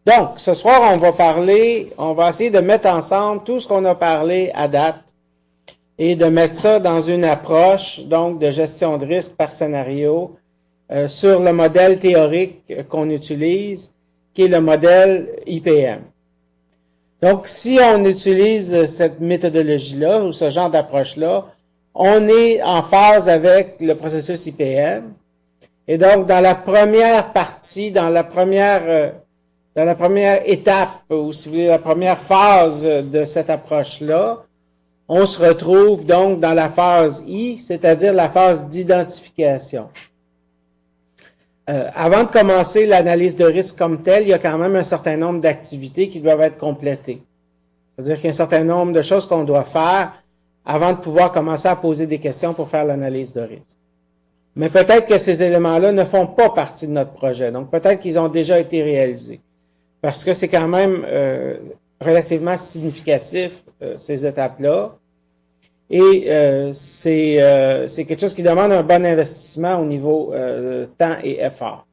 Donc, ce soir, on va essayer de mettre ensemble tout ce qu'on a parlé à date et de mettre ça dans une approche, donc, de gestion de risque par scénario sur le modèle théorique qu'on utilise, qui est le modèle IPM. Donc, si on utilise cette méthodologie-là ou ce genre d'approche-là, on est en phase avec le processus IPM. Et donc, dans la première partie, dans la première étape, ou si vous voulez, la première phase de cette approche-là, on se retrouve donc dans la phase I, c'est-à-dire la phase d'identification. Avant de commencer l'analyse de risque comme telle, il y a quand même un certain nombre d'activités qui doivent être complétées. C'est-à-dire qu'il y a un certain nombre de choses qu'on doit faire avant de pouvoir commencer à poser des questions pour faire l'analyse de risque. Mais peut-être que ces éléments-là ne font pas partie de notre projet. Donc, peut-être qu'ils ont déjà été réalisés. Parce que c'est quand même relativement significatif, ces étapes-là. Et c'est quelque chose qui demande un bon investissement au niveau temps et effort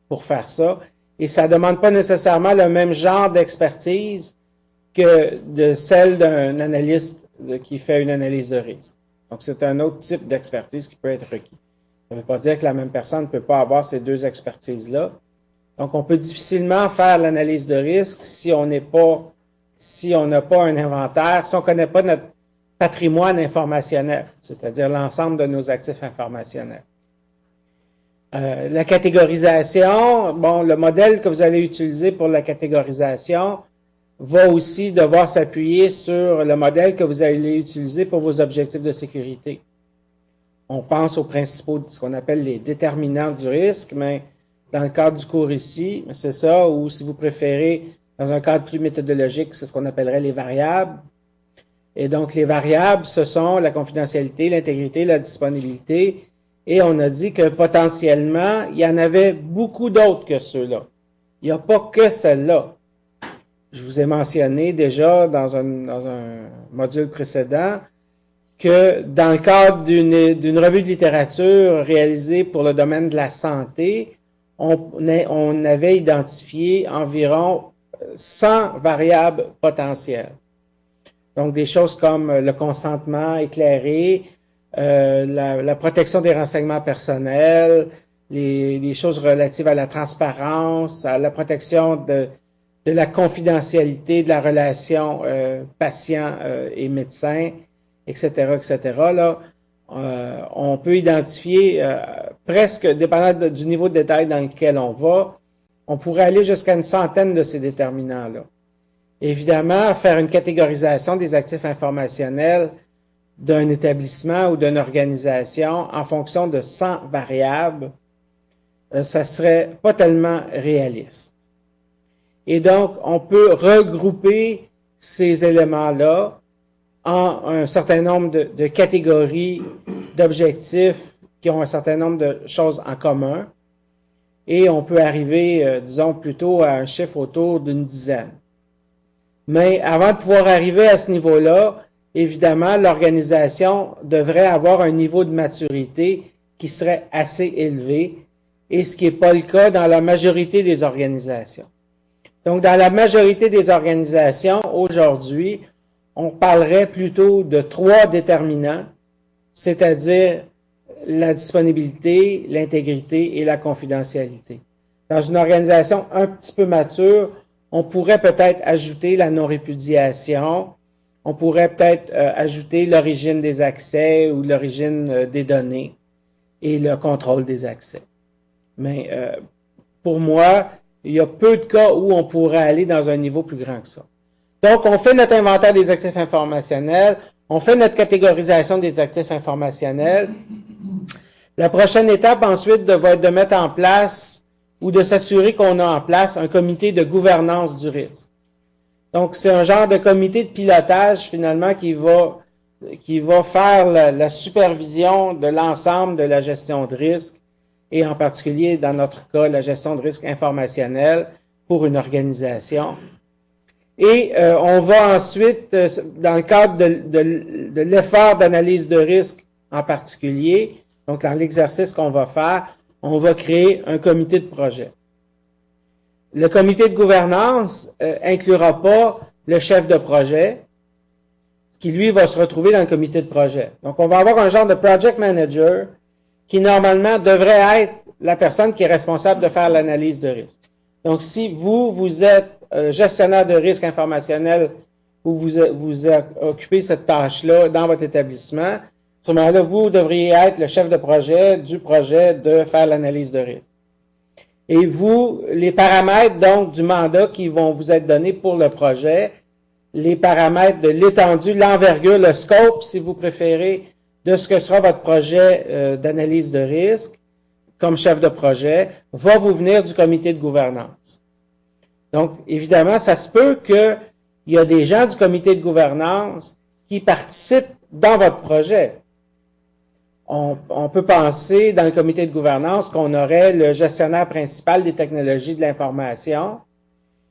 pour faire ça. Et ça ne demande pas nécessairement le même genre d'expertise que de celle d'un analyste qui fait une analyse de risque. Donc, c'est un autre type d'expertise qui peut être requis. Ça ne veut pas dire que la même personne ne peut pas avoir ces deux expertises-là. Donc, on peut difficilement faire l'analyse de risque si on n'a pas un inventaire, si on ne connaît pas notre patrimoine informationnel, c'est-à-dire l'ensemble de nos actifs informationnels. La catégorisation, bon, le modèle que vous allez utiliser pour la catégorisation va aussi devoir s'appuyer sur le modèle que vous allez utiliser pour vos objectifs de sécurité. On pense aux principaux, ce qu'on appelle les déterminants du risque, mais dans le cadre du cours ici, c'est ça, ou si vous préférez, dans un cadre plus méthodologique, c'est ce qu'on appellerait les variables. Et donc, les variables, ce sont la confidentialité, l'intégrité, la disponibilité. Et on a dit que potentiellement, il y en avait beaucoup d'autres que ceux-là. Il n'y a pas que celle-là. Je vous ai mentionné déjà dans un module précédent que dans le cadre d'une revue de littérature réalisée pour le domaine de la santé, on avait identifié environ 100 variables potentielles. Donc, des choses comme le consentement éclairé, la protection des renseignements personnels, les choses relatives à la transparence, à la protection de la confidentialité de la relation patient et médecin, etc., etc. Là, on peut identifier presque, dépendant du niveau de détail dans lequel on va, on pourrait aller jusqu'à une centaine de ces déterminants-là. Évidemment, faire une catégorisation des actifs informationnels d'un établissement ou d'une organisation en fonction de 100 variables, ça serait pas tellement réaliste. Et donc, on peut regrouper ces éléments-là en un certain nombre de catégories d'objectifs qui ont un certain nombre de choses en commun. Et on peut arriver, disons, plutôt à un chiffre autour d'une dizaine. Mais avant de pouvoir arriver à ce niveau-là, évidemment, l'organisation devrait avoir un niveau de maturité qui serait assez élevé, et ce qui n'est pas le cas dans la majorité des organisations. Donc, dans la majorité des organisations, aujourd'hui, on parlerait plutôt de 3 déterminants, c'est-à-dire la disponibilité, l'intégrité et la confidentialité. Dans une organisation un petit peu mature, on pourrait peut-être ajouter la non-répudiation, on pourrait peut-être ajouter l'origine des accès ou l'origine des données et le contrôle des accès. Mais pour moi, il y a peu de cas où on pourrait aller dans un niveau plus grand que ça. Donc, on fait notre inventaire des actifs informationnels, on fait notre catégorisation des actifs informationnels. La prochaine étape ensuite va être de mettre en place ou de s'assurer qu'on a en place un comité de gouvernance du risque. Donc, c'est un genre de comité de pilotage, finalement, qui va faire la supervision de l'ensemble de la gestion de risque, et en particulier, dans notre cas, la gestion de risque informationnel pour une organisation. Et on va ensuite, dans le cadre de l'effort d'analyse de risque en particulier, donc dans l'exercice qu'on va faire, on va créer un comité de projet. Le comité de gouvernance inclura pas le chef de projet, qui lui va se retrouver dans le comité de projet. Donc, on va avoir un genre de project manager qui normalement devrait être la personne qui est responsable de faire l'analyse de risque. Donc, si vous êtes gestionnaire de risque informationnel ou vous occupez cette tâche-là dans votre établissement, à ce moment-là, vous devriez être le chef de projet du projet de faire l'analyse de risque. Et vous, les paramètres donc du mandat qui vont vous être donnés pour le projet, les paramètres de l'étendue, l'envergure, le scope, si vous préférez, de ce que sera votre projet d'analyse de risque comme chef de projet, va vous venir du comité de gouvernance. Donc, évidemment, ça se peut qu'il y a des gens du comité de gouvernance qui participent dans votre projet. On peut penser dans le comité de gouvernance qu'on aurait le gestionnaire principal des technologies de l'information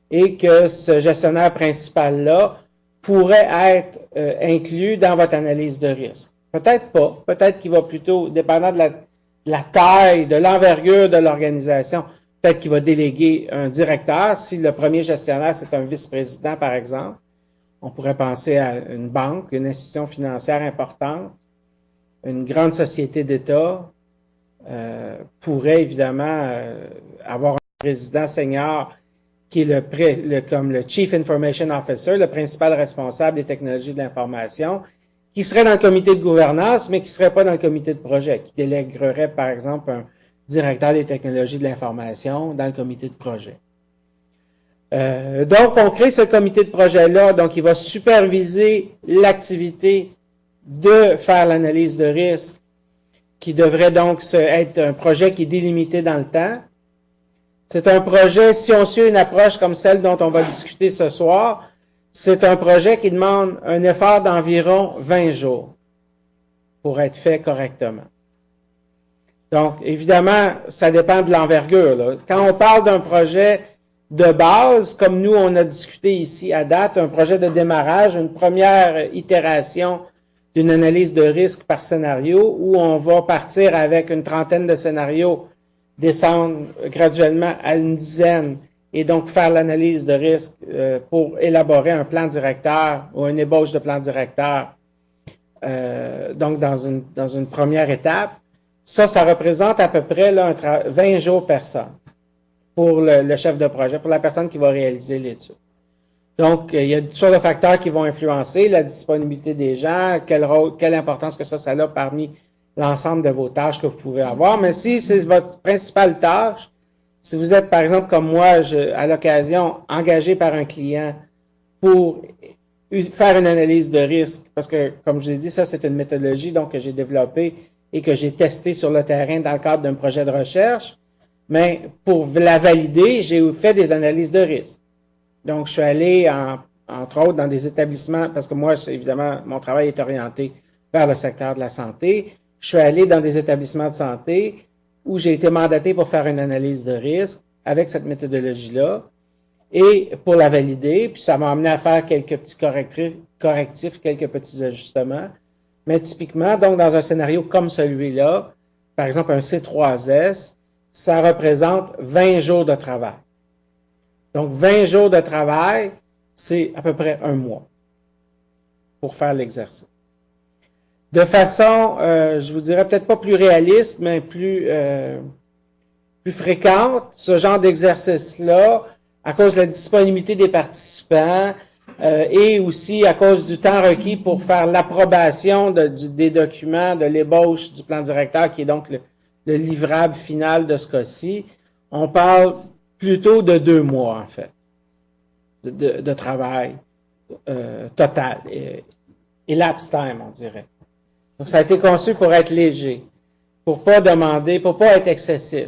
et que ce gestionnaire principal-là pourrait être inclus dans votre analyse de risque. Peut-être pas. Peut-être qu'il va plutôt, dépendant de la taille, de l'envergure de l'organisation, peut-être qu'il va déléguer un directeur. Si le premier gestionnaire, c'est un vice-président, par exemple, on pourrait penser à une banque, une institution financière importante, une grande société d'État pourrait évidemment avoir un président senior qui est comme le Chief Information Officer, le principal responsable des technologies de l'information, qui serait dans le comité de gouvernance, mais qui ne serait pas dans le comité de projet, qui délèguerait, par exemple, un directeur des technologies de l'information dans le comité de projet. Donc, on crée ce comité de projet-là, donc il va superviser l'activité de faire l'analyse de risque, qui devrait donc être un projet qui est délimité dans le temps. C'est un projet, si on suit une approche comme celle dont on va discuter ce soir, c'est un projet qui demande un effort d'environ 20 jours pour être fait correctement. Donc, évidemment, ça dépend de l'envergure. Quand on parle d'un projet de base, comme nous, on a discuté ici à date, un projet de démarrage, une première itération d'une analyse de risque par scénario, où on va partir avec une trentaine de scénarios, descendre graduellement à une dizaine, et donc faire l'analyse de risque pour élaborer un plan directeur ou une ébauche de plan directeur, donc dans une première étape. Ça représente à peu près là, 20 jours personne pour le chef de projet, pour la personne qui va réaliser l'étude. Donc, il y a toutes sortes de facteurs qui vont influencer la disponibilité des gens, quelle importance que ça a parmi l'ensemble de vos tâches que vous pouvez avoir. Mais si c'est votre principale tâche, si vous êtes, par exemple, comme moi, à l'occasion, engagé par un client pour faire une analyse de risque, parce que, comme je l'ai dit, ça, c'est une méthodologie donc, que j'ai développée et que j'ai testée sur le terrain dans le cadre d'un projet de recherche, mais pour la valider, j'ai fait des analyses de risque. Donc, je suis allé, entre autres, dans des établissements, parce que moi, évidemment, mon travail est orienté vers le secteur de la santé. Je suis allé dans des établissements de santé où j'ai été mandaté pour faire une analyse de risque avec cette méthodologie-là et pour la valider. Puis, ça m'a amené à faire quelques petits correctifs, quelques petits ajustements. Mais typiquement, donc, dans un scénario comme celui-là, par exemple, un C3S, ça représente 20 jours de travail. Donc, 20 jours de travail, c'est à peu près un mois pour faire l'exercice. De façon, je vous dirais peut-être pas plus réaliste, mais plus fréquente, ce genre d'exercice-là, à cause de la disponibilité des participants et aussi à cause du temps requis pour faire l'approbation des documents, de l'ébauche du plan directeur, qui est donc le livrable final de ce cas-ci, on parle plutôt de 2 mois, en fait, de travail total. Elapsed time, on dirait. Donc, ça a été conçu pour être léger, pour pas être excessif.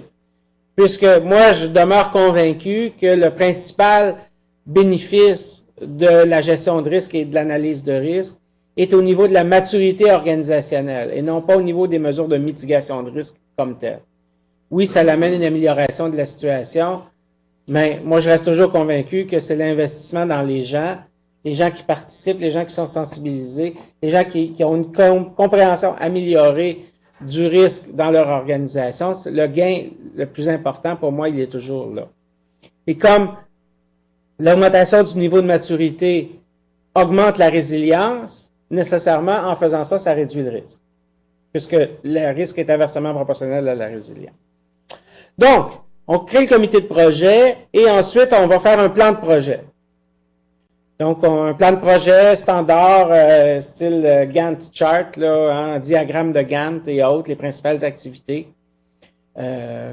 Puisque moi, je demeure convaincu que le principal bénéfice de la gestion de risque et de l'analyse de risque est au niveau de la maturité organisationnelle et non pas au niveau des mesures de mitigation de risque comme telles. Oui, ça amène une amélioration de la situation, mais moi, je reste toujours convaincu que c'est l'investissement dans les gens qui participent, les gens qui sont sensibilisés, les gens qui ont une compréhension améliorée du risque dans leur organisation. Le gain le plus important, pour moi, il est toujours là. Et comme l'augmentation du niveau de maturité augmente la résilience, nécessairement, en faisant ça, ça réduit le risque, puisque le risque est inversement proportionnel à la résilience. Donc, on crée le comité de projet et ensuite, on va faire un plan de projet. Donc, un plan de projet standard, style Gantt chart, là, un diagramme de Gantt et autres, les principales activités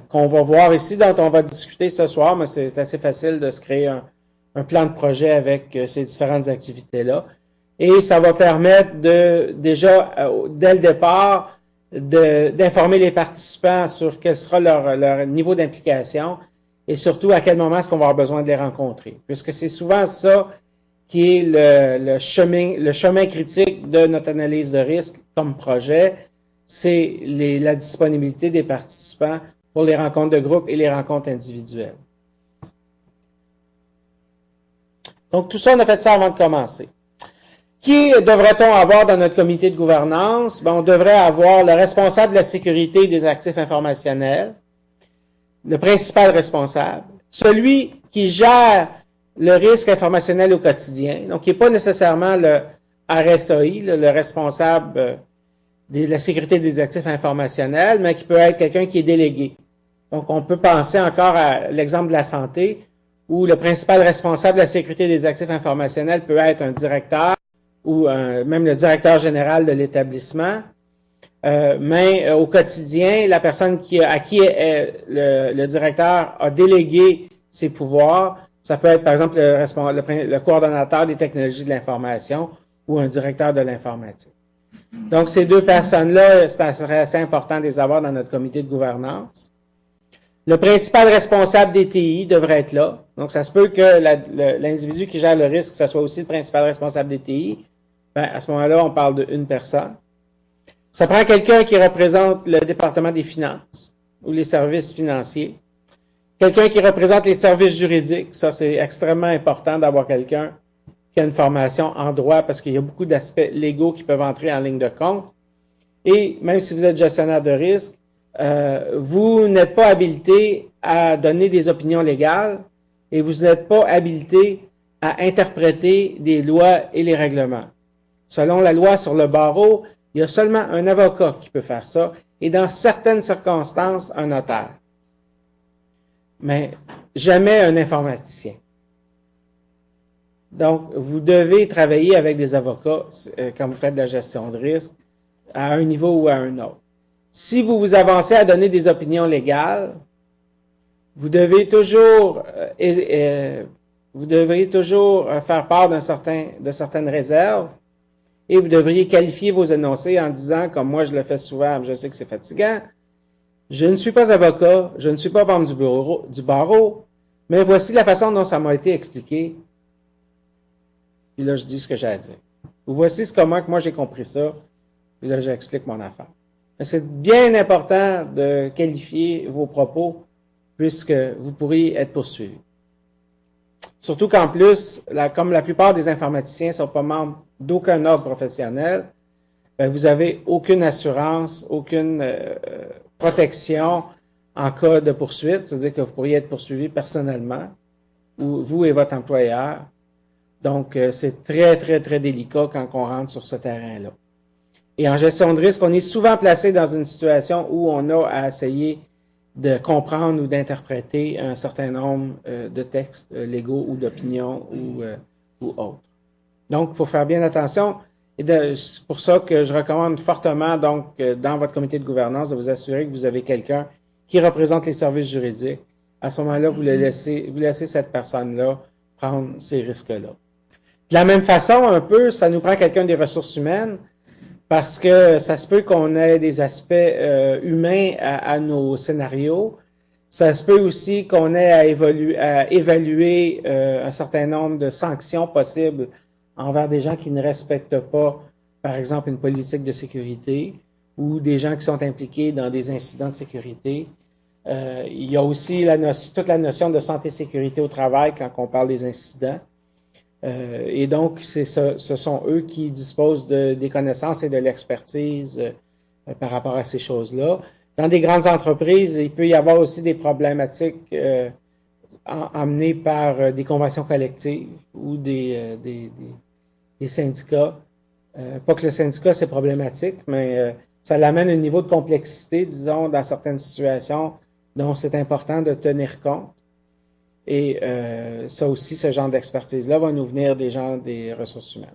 qu'on va voir ici, dont on va discuter ce soir, mais c'est assez facile de se créer un plan de projet avec ces différentes activités-là. Et ça va permettre déjà, dès le départ, d'informer les participants sur quel sera leur niveau d'implication et surtout à quel moment est-ce qu'on va avoir besoin de les rencontrer. Puisque c'est souvent ça qui est le chemin critique de notre analyse de risque comme projet, c'est la disponibilité des participants pour les rencontres de groupe et les rencontres individuelles. Donc, tout ça, on a fait ça avant de commencer. Qui devrait-on avoir dans notre comité de gouvernance? Ben, on devrait avoir le responsable de la sécurité des actifs informationnels, le principal responsable, celui qui gère le risque informationnel au quotidien, donc qui n'est pas nécessairement le RSAI, le responsable de la sécurité des actifs informationnels, mais qui peut être quelqu'un qui est délégué. Donc, on peut penser encore à l'exemple de la santé, où le principal responsable de la sécurité des actifs informationnels peut être un directeur ou même le directeur général de l'établissement. Mais au quotidien, la personne à qui le directeur a délégué ses pouvoirs, ça peut être par exemple le coordonnateur des technologies de l'information ou un directeur de l'informatique. Donc, ces deux personnes-là, c'est assez important de les avoir dans notre comité de gouvernance. Le principal responsable des TI devrait être là. Donc, ça se peut que l'individu qui gère le risque, ça soit aussi le principal responsable des TI. Ben, à ce moment-là, on parle d'une personne. Ça prend quelqu'un qui représente le département des finances ou les services financiers. Quelqu'un qui représente les services juridiques. Ça, c'est extrêmement important d'avoir quelqu'un qui a une formation en droit parce qu'il y a beaucoup d'aspects légaux qui peuvent entrer en ligne de compte. Et même si vous êtes gestionnaire de risque, vous n'êtes pas habilité à donner des opinions légales et vous n'êtes pas habilité à interpréter des lois et les règlements. Selon la loi sur le barreau, il y a seulement un avocat qui peut faire ça et dans certaines circonstances, un notaire. Mais jamais un informaticien. Donc, vous devez travailler avec des avocats quand vous faites de la gestion de risque à un niveau ou à un autre. Si vous vous avancez à donner des opinions légales, vous devez toujours faire part de certaines réserves et vous devriez qualifier vos énoncés en disant, comme moi je le fais souvent, je sais que c'est fatigant, je ne suis pas avocat, je ne suis pas membre du barreau, mais voici la façon dont ça m'a été expliqué. Puis là, je dis ce que j'ai à dire. Voici comment que moi j'ai compris ça. Puis là, j'explique mon affaire. Mais c'est bien important de qualifier vos propos puisque vous pourriez être poursuivi. Surtout qu'en plus, comme la plupart des informaticiens ne sont pas membres d'aucun ordre professionnel, ben, vous n'avez aucune assurance, aucune protection en cas de poursuite, c'est-à-dire que vous pourriez être poursuivi personnellement, ou vous et votre employeur. Donc, c'est très, très, très délicat quand on rentre sur ce terrain-là. Et en gestion de risque, on est souvent placé dans une situation où on a à essayer de comprendre ou d'interpréter un certain nombre de textes légaux ou d'opinions ou autres. Donc, il faut faire bien attention. Et c'est pour ça que je recommande fortement, donc, dans votre comité de gouvernance, de vous assurer que vous avez quelqu'un qui représente les services juridiques. À ce moment-là, vous laissez cette personne-là prendre ces risques-là. De la même façon, un peu, ça nous prend quelqu'un des ressources humaines parce que ça se peut qu'on ait des aspects humains à nos scénarios. Ça se peut aussi qu'on ait à évaluer un certain nombre de sanctions possibles envers des gens qui ne respectent pas, par exemple, une politique de sécurité ou des gens qui sont impliqués dans des incidents de sécurité. Il y a aussi toute la notion de santé-sécurité au travail quand on parle des incidents. Et donc, ce sont eux qui disposent des connaissances et de l'expertise par rapport à ces choses-là. Dans des grandes entreprises, il peut y avoir aussi des problématiques amenés par des conventions collectives ou des syndicats. Pas que le syndicat, c'est problématique, mais ça l'amène à un niveau de complexité, disons, dans certaines situations dont c'est important de tenir compte. Et ça aussi, ce genre d'expertise-là va nous venir des gens des ressources humaines.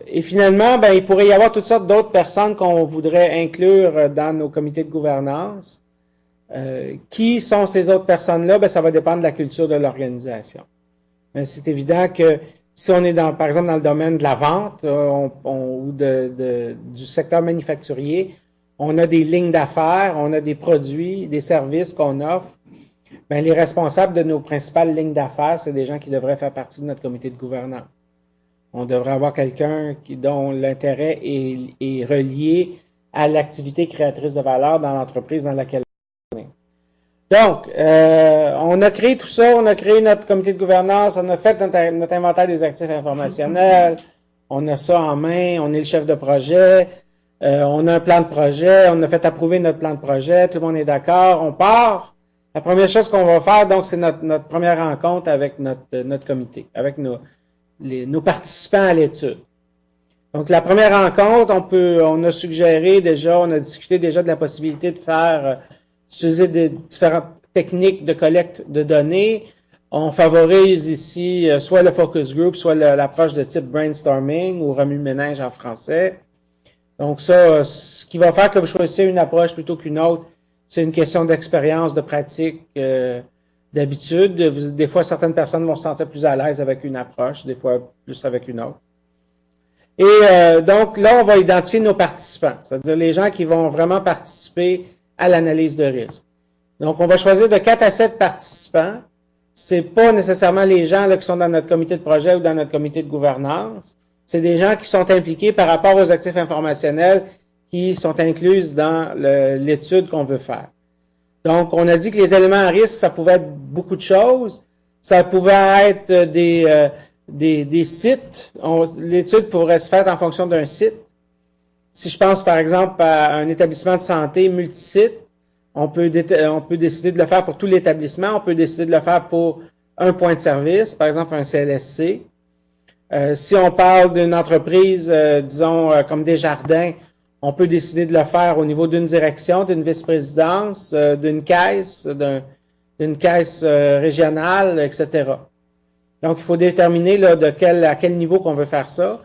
Et finalement, ben, il pourrait y avoir toutes sortes d'autres personnes qu'on voudrait inclure dans nos comités de gouvernance. Qui sont ces autres personnes-là? Ben, ça va dépendre de la culture de l'organisation. Mais c'est évident que si on est par exemple dans le domaine de la vente ou du secteur manufacturier, on a des lignes d'affaires, on a des produits, des services qu'on offre. Ben, les responsables de nos principales lignes d'affaires, c'est des gens qui devraient faire partie de notre comité de gouvernance. On devrait avoir quelqu'un dont l'intérêt est relié à l'activité créatrice de valeur dans l'entreprise dans laquelle on est. Donc, on a créé tout ça, on a créé notre comité de gouvernance, on a fait notre inventaire des actifs informationnels, on a ça en main, on est le chef de projet, on a un plan de projet, on a fait approuver notre plan de projet, tout le monde est d'accord, on part. La première chose qu'on va faire, donc, c'est notre première rencontre avec notre comité, avec nos participants à l'étude. Donc, la première rencontre, on a suggéré déjà, on a discuté déjà de la possibilité de utiliser des différentes techniques de collecte de données. On favorise ici soit le focus group, soit l'approche de type brainstorming ou remue-ménage en français. Donc, ça, ce qui va faire que vous choisissez une approche plutôt qu'une autre, c'est une question d'expérience, de pratique, d'habitude. Des fois, certaines personnes vont se sentir plus à l'aise avec une approche, des fois plus avec une autre. Et donc, là, on va identifier nos participants, c'est-à-dire les gens qui vont vraiment participer à l'analyse de risque. Donc, on va choisir de 4 à 7 participants. C'est pas nécessairement les gens là, qui sont dans notre comité de projet ou dans notre comité de gouvernance. C'est des gens qui sont impliqués par rapport aux actifs informationnels qui sont incluses dans l'étude qu'on veut faire. Donc, on a dit que les éléments à risque, ça pouvait être beaucoup de choses. Ça pouvait être des sites. L'étude pourrait se faire en fonction d'un site. Si je pense, par exemple, à un établissement de santé multisite, on peut décider de le faire pour tout l'établissement. On peut décider de le faire pour un point de service, par exemple un CLSC. Si on parle d'une entreprise, disons, comme Desjardins, on peut décider de le faire au niveau d'une direction, d'une vice-présidence, d'une caisse, d'une caisse régionale, etc. Donc, il faut déterminer là, à quel niveau qu'on veut faire ça.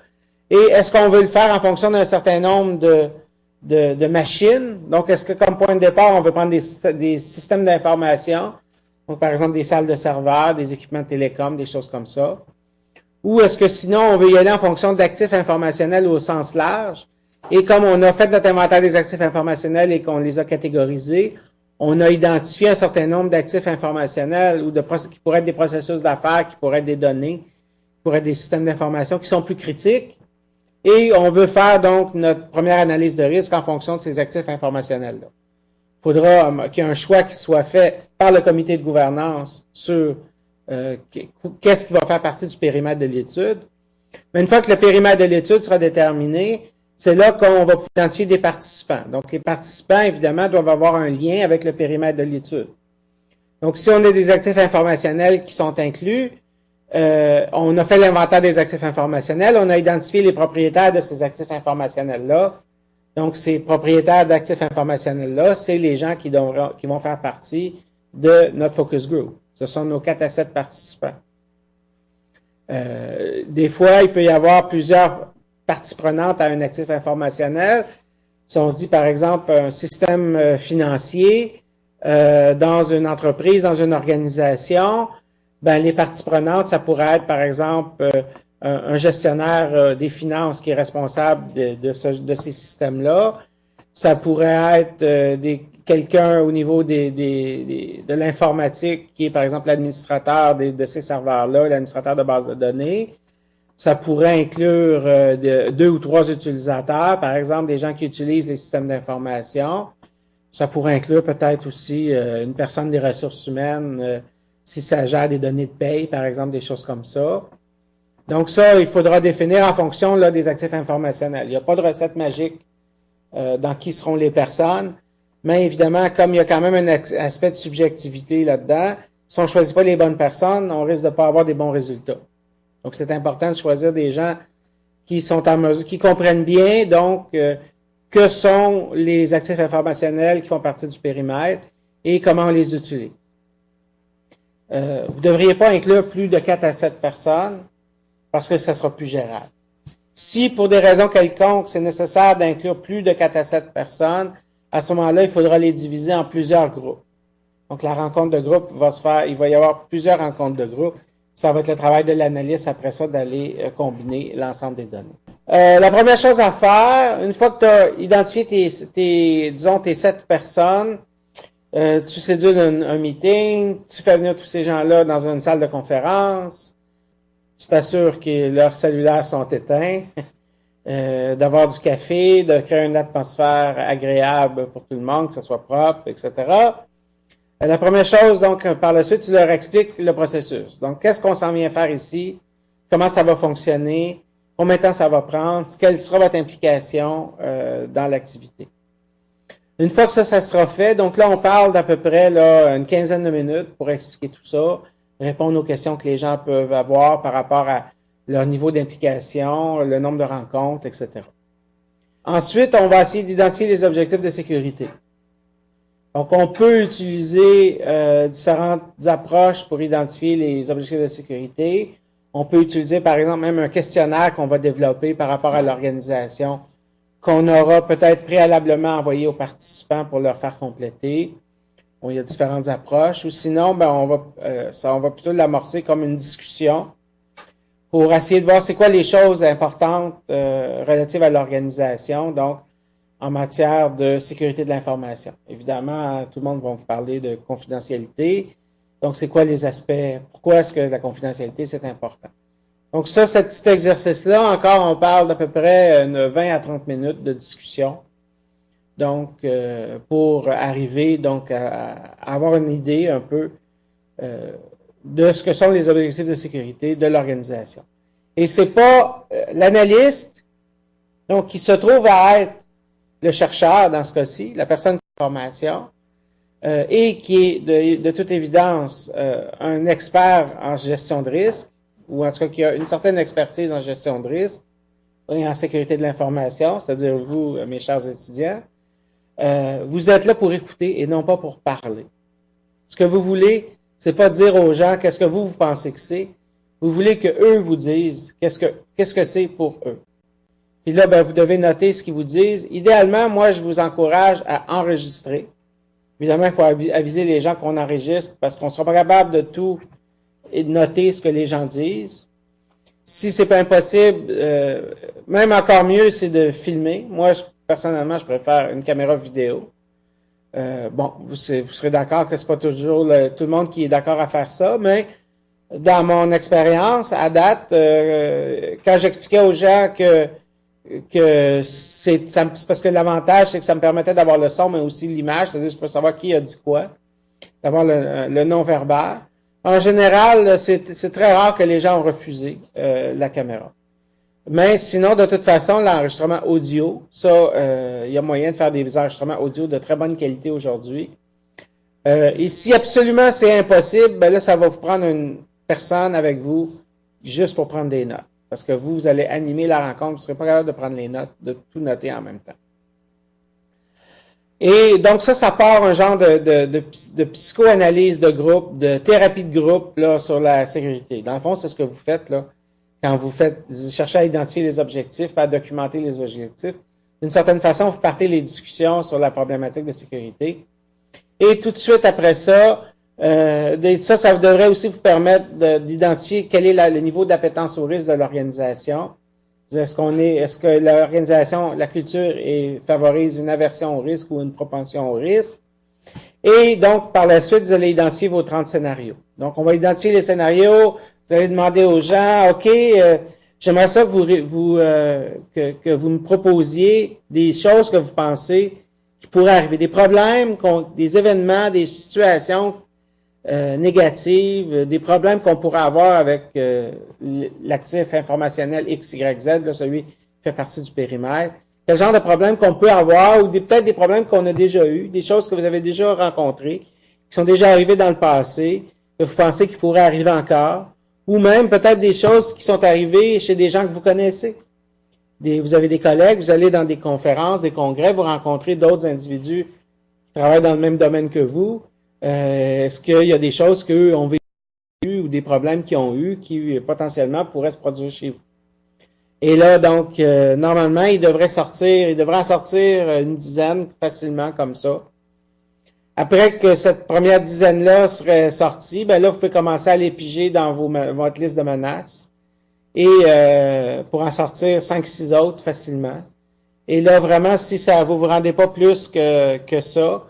Et est-ce qu'on veut le faire en fonction d'un certain nombre de machines? Donc, est-ce que comme point de départ, on veut prendre des systèmes d'information? Donc, par exemple, des salles de serveurs, des équipements de télécom, des choses comme ça. Ou est-ce que sinon, on veut y aller en fonction d'actifs informationnels au sens large? Et comme on a fait notre inventaire des actifs informationnels et qu'on les a catégorisés, on a identifié un certain nombre d'actifs informationnels qui pourraient être des processus d'affaires, qui pourraient être des données, qui pourraient être des systèmes d'information qui sont plus critiques. Et on veut faire donc notre première analyse de risque en fonction de ces actifs informationnels-là. Il faudra qu'il y ait un choix qui soit fait par le comité de gouvernance sur qu'est-ce qui va faire partie du périmètre de l'étude. Mais une fois que le périmètre de l'étude sera déterminé, c'est là qu'on va identifier des participants. Donc, les participants, évidemment, doivent avoir un lien avec le périmètre de l'étude. Donc, si on a des actifs informationnels qui sont inclus, on a fait l'inventaire des actifs informationnels, on a identifié les propriétaires de ces actifs informationnels-là. Donc, ces propriétaires d'actifs informationnels-là, c'est les gens qui vont faire partie de notre focus group. Ce sont nos 4 à 7 participants. Des fois, il peut y avoir plusieurs parties prenantes à un actif informationnel. Si on se dit, par exemple, un système financier dans une entreprise, dans une organisation, ben, les parties prenantes, ça pourrait être, par exemple, un gestionnaire des finances qui est responsable de ces systèmes-là. Ça pourrait être quelqu'un au niveau de l'informatique qui est, par exemple, l'administrateur de ces serveurs-là, l'administrateur de base de données. Ça pourrait inclure 2 ou 3 utilisateurs, par exemple, des gens qui utilisent les systèmes d'information. Ça pourrait inclure peut-être aussi une personne des ressources humaines, si ça gère des données de paye, par exemple, des choses comme ça. Donc ça, il faudra définir en fonction là, des actifs informationnels. Il n'y a pas de recette magique dans qui seront les personnes, mais évidemment, comme il y a quand même un aspect de subjectivité là-dedans, si on ne choisit pas les bonnes personnes, on risque de ne pas avoir des bons résultats. Donc, c'est important de choisir des gens qui sont en mesure, qui comprennent bien, donc, que sont les actifs informationnels qui font partie du périmètre et comment on les utilise. Vous ne devriez pas inclure plus de 4 à 7 personnes parce que ça sera plus gérable. Si, pour des raisons quelconques, c'est nécessaire d'inclure plus de 4 à 7 personnes, à ce moment-là, il faudra les diviser en plusieurs groupes. Donc, la rencontre de groupe va se faire, il va y avoir plusieurs rencontres de groupe. Ça va être le travail de l'analyste après ça d'aller combiner l'ensemble des données. La première chose à faire, une fois que tu as identifié tes 7 personnes, tu séduis un meeting, tu fais venir tous ces gens-là dans une salle de conférence, tu t'assures que leurs cellulaires sont éteints, d'avoir du café, de créer une atmosphère agréable pour tout le monde, que ce soit propre, etc. La première chose, donc, par la suite, tu leur expliques le processus. Donc, qu'est-ce qu'on s'en vient faire ici? Comment ça va fonctionner? Combien de temps ça va prendre? Quelle sera votre implication dans l'activité? Une fois que ça sera fait, donc là, on parle d'à peu près là, une quinzaine de minutes pour expliquer tout ça, répondre aux questions que les gens peuvent avoir par rapport à leur niveau d'implication, le nombre de rencontres, etc. Ensuite, on va essayer d'identifier les objectifs de sécurité. Donc, on peut utiliser différentes approches pour identifier les objectifs de sécurité. On peut utiliser, par exemple, même un questionnaire qu'on va développer par rapport à l'organisation, qu'on aura peut-être préalablement envoyé aux participants pour leur faire compléter. Bon, il y a différentes approches. Ou sinon, ben, on va plutôt l'amorcer comme une discussion pour essayer de voir c'est quoi les choses importantes relatives à l'organisation. Donc, en matière de sécurité de l'information. Évidemment, tout le monde va vous parler de confidentialité. Donc, c'est quoi les aspects? Pourquoi est-ce que la confidentialité, c'est important? Donc, ça, ce petit exercice-là, encore, on parle d'à peu près 20 à 30 minutes de discussion. Donc, pour arriver donc à avoir une idée un peu de ce que sont les objectifs de sécurité de l'organisation. Et c'est pas l'analyste, donc, qui se trouve à être le chercheur, dans ce cas-ci, la personne qui a une formation, et qui est de toute évidence un expert en gestion de risque, ou en tout cas qui a une certaine expertise en gestion de risque et en sécurité de l'information, c'est-à-dire vous, mes chers étudiants, vous êtes là pour écouter et non pas pour parler. Ce que vous voulez, c'est pas dire aux gens qu'est-ce que vous pensez que c'est. Vous voulez que eux vous disent qu'est-ce que c'est pour eux. Puis là, ben, vous devez noter ce qu'ils vous disent. Idéalement, moi, je vous encourage à enregistrer. Évidemment, il faut aviser les gens qu'on enregistre parce qu'on ne sera pas capable de tout et de noter ce que les gens disent. Si c'est pas impossible, même encore mieux, c'est de filmer. Moi, personnellement, je préfère une caméra vidéo. Bon, vous serez d'accord que c'est pas toujours tout le monde qui est d'accord à faire ça, mais dans mon expérience, à date, quand j'expliquais aux gens que c'est parce que l'avantage, c'est que ça me permettait d'avoir le son, mais aussi l'image, c'est-à-dire je peux savoir qui a dit quoi, d'avoir le non-verbal. En général, c'est très rare que les gens ont refusé la caméra. Mais sinon, de toute façon, l'enregistrement audio, ça, il y a moyen de faire des enregistrements audio de très bonne qualité aujourd'hui. Et si absolument c'est impossible, ben là, ça va vous prendre une personne avec vous juste pour prendre des notes. Parce que vous allez animer la rencontre, vous ne serez pas capable de prendre les notes, de tout noter en même temps. Et donc ça part un genre de psychoanalyse de groupe, de thérapie de groupe là, sur la sécurité. Dans le fond, c'est ce que vous faites là, quand vous cherchez à identifier les objectifs, à documenter les objectifs. D'une certaine façon, vous partez les discussions sur la problématique de sécurité. Et tout de suite après ça, ça devrait aussi vous permettre d'identifier quel est le niveau d'appétence au risque de l'organisation. Est-ce que l'organisation, la culture favorise une aversion au risque ou une propension au risque? Et donc, par la suite, vous allez identifier vos 30 scénarios. Donc, on va identifier les scénarios. Vous allez demander aux gens, OK, j'aimerais ça que vous me proposiez des choses que vous pensez qui pourraient arriver, des problèmes, des événements, des situations négatives, des problèmes qu'on pourrait avoir avec l'actif informationnel XYZ, là, celui qui fait partie du périmètre. Quel genre de problèmes qu'on peut avoir ou peut-être des problèmes qu'on a déjà eus, des choses que vous avez déjà rencontrées, qui sont déjà arrivées dans le passé, que vous pensez qui pourraient arriver encore, ou même peut-être des choses qui sont arrivées chez des gens que vous connaissez. Vous avez des collègues, vous allez dans des conférences, des congrès, vous rencontrez d'autres individus qui travaillent dans le même domaine que vous. Est-ce qu'il y a des choses qu'eux ont vécues ou des problèmes qu'ils ont eus qui potentiellement pourraient se produire chez vous? Et là, donc, normalement, il devrait en sortir une dizaine facilement comme ça. Après que cette première dizaine-là serait sortie, ben là, vous pouvez commencer à les piger dans votre liste de menaces et pour en sortir 5-6 autres facilement. Et là, vraiment, si ça vous rendez pas plus que ça,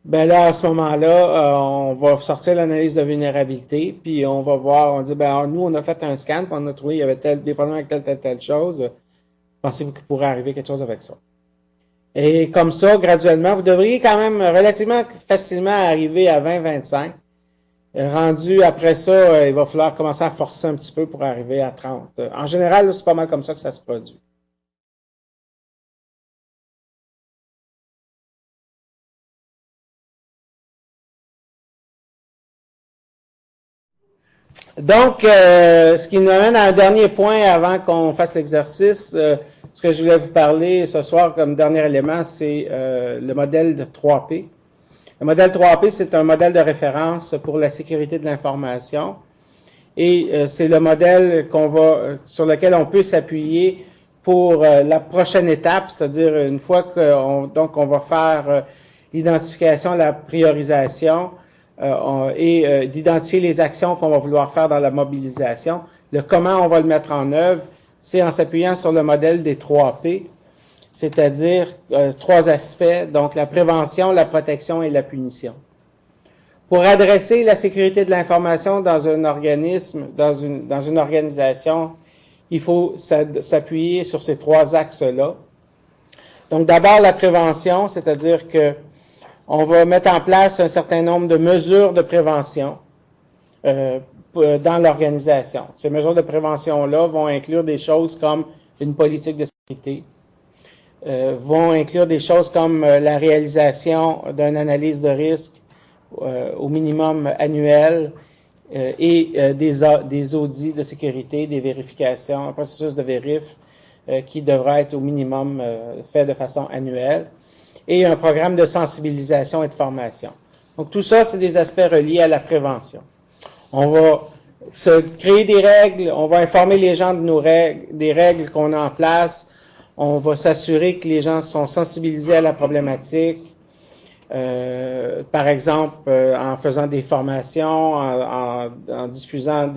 ben là, à ce moment-là, on va sortir l'analyse de vulnérabilité, puis on va voir, on dit, ben alors, nous, on a fait un scan, puis on a trouvé qu'il y avait des problèmes avec telle chose. Pensez-vous qu'il pourrait arriver quelque chose avec ça? Et comme ça, graduellement, vous devriez quand même relativement facilement arriver à 20-25. Rendu après ça, il va falloir commencer à forcer un petit peu pour arriver à 30. En général, c'est pas mal comme ça que ça se produit. Donc, ce qui nous amène à un dernier point avant qu'on fasse l'exercice. Ce que je voulais vous parler ce soir comme dernier élément, c'est le modèle de 3P. Le modèle 3P, c'est un modèle de référence pour la sécurité de l'information. Et c'est le modèle sur lequel on peut s'appuyer pour la prochaine étape, c'est-à-dire une fois qu'on va faire l'identification, la priorisation et d'identifier les actions qu'on va vouloir faire dans la mobilisation. Le comment on va le mettre en œuvre, c'est en s'appuyant sur le modèle des 3P, c'est-à-dire 3 aspects, donc la prévention, la protection et la punition. Pour adresser la sécurité de l'information dans un organisme, dans une organisation, il faut s'appuyer sur ces 3 axes-là. Donc, d'abord, la prévention, c'est-à-dire que on va mettre en place un certain nombre de mesures de prévention dans l'organisation. Ces mesures de prévention-là vont inclure des choses comme une politique de sécurité, vont inclure des choses comme la réalisation d'une analyse de risque au minimum annuel et des audits de sécurité, des vérifications, un processus de vérif qui devra être au minimum fait de façon annuelle, et un programme de sensibilisation et de formation. Donc tout ça, c'est des aspects reliés à la prévention. On va créer des règles, on va informer les gens des règles qu'on a en place, on va s'assurer que les gens sont sensibilisés à la problématique, par exemple en faisant des formations, en diffusant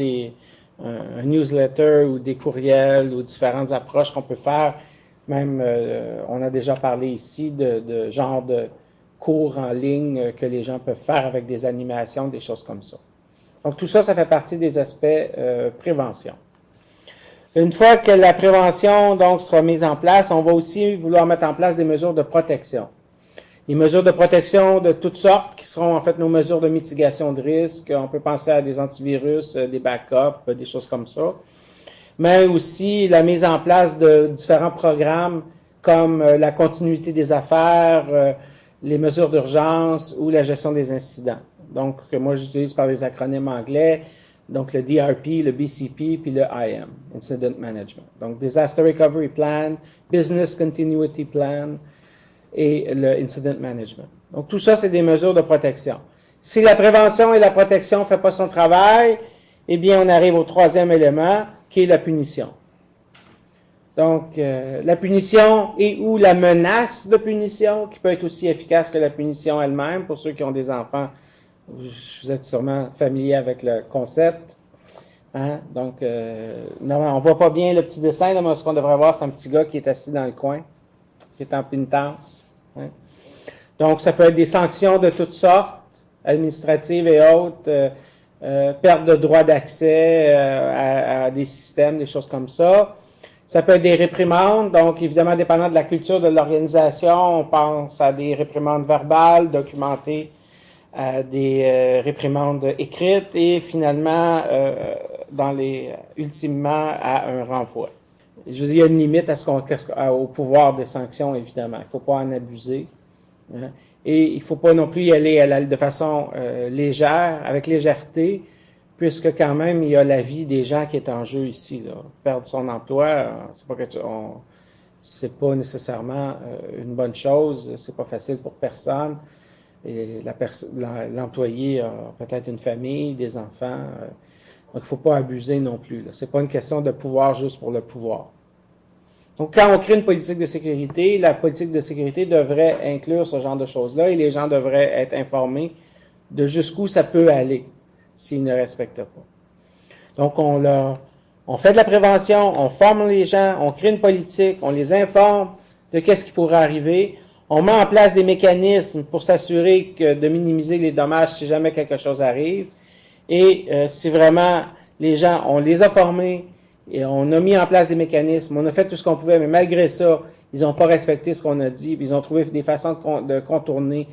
un newsletter ou des courriels ou différentes approches qu'on peut faire. Même, on a déjà parlé ici de genre de cours en ligne que les gens peuvent faire avec des animations, des choses comme ça. Donc tout ça, ça fait partie des aspects prévention. Une fois que la prévention donc sera mise en place, on va aussi vouloir mettre en place des mesures de protection. Des mesures de protection de toutes sortes qui seront en fait nos mesures de mitigation de risque. On peut penser à des antivirus, des backups, des choses comme ça. Mais aussi la mise en place de différents programmes comme la continuité des affaires, les mesures d'urgence ou la gestion des incidents. Donc, que moi j'utilise par les acronymes anglais, donc le DRP, le BCP, puis le IM, Incident Management. Donc, Disaster Recovery Plan, Business Continuity Plan et le Incident Management. Donc, tout ça, c'est des mesures de protection. Si la prévention et la protection ne font pas son travail, eh bien, on arrive au 3e élément, qui est la punition. Donc, la punition et ou la menace de punition, qui peut être aussi efficace que la punition elle-même. Pour ceux qui ont des enfants, vous êtes sûrement familier avec le concept. Hein? Donc, non, on voit pas bien le petit dessin, là, mais ce qu'on devrait voir, c'est un petit gars qui est assis dans le coin, qui est en pénitence. Hein? Donc, ça peut être des sanctions de toutes sortes, administratives et autres, perte de droit d'accès à des systèmes, des choses comme ça. Ça peut être des réprimandes, donc évidemment, dépendant de la culture de l'organisation, on pense à des réprimandes verbales, documentées, à des réprimandes écrites et finalement, ultimement, à un renvoi. Je veux dire, il y a une limite au pouvoir de sanction, évidemment. Il ne faut pas en abuser. Hein. Et il ne faut pas non plus y aller de façon légère, avec légèreté, puisque quand même, il y a la vie des gens qui est en jeu ici. Là. Perdre son emploi, c'est pas nécessairement une bonne chose, c'est pas facile pour personne. Et l'employé a peut-être une famille, des enfants, donc il ne faut pas abuser non plus. Ce n'est pas une question de pouvoir juste pour le pouvoir. Donc, quand on crée une politique de sécurité, la politique de sécurité devrait inclure ce genre de choses-là et les gens devraient être informés de jusqu'où ça peut aller s'ils ne respectent pas. Donc, on fait de la prévention, on forme les gens, on crée une politique, on les informe de qu'est-ce qui pourrait arriver. On met en place des mécanismes pour s'assurer de minimiser les dommages si jamais quelque chose arrive. Et si vraiment les gens, on les a formés, et on a mis en place des mécanismes, on a fait tout ce qu'on pouvait, mais malgré ça, ils n'ont pas respecté ce qu'on a dit, puis ils ont trouvé des façons de contourner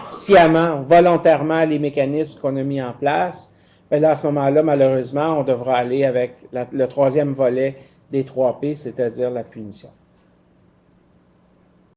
sciemment, volontairement les mécanismes qu'on a mis en place. Mais là, à ce moment-là, malheureusement, on devra aller avec le troisième volet des 3 P, c'est-à-dire la punition.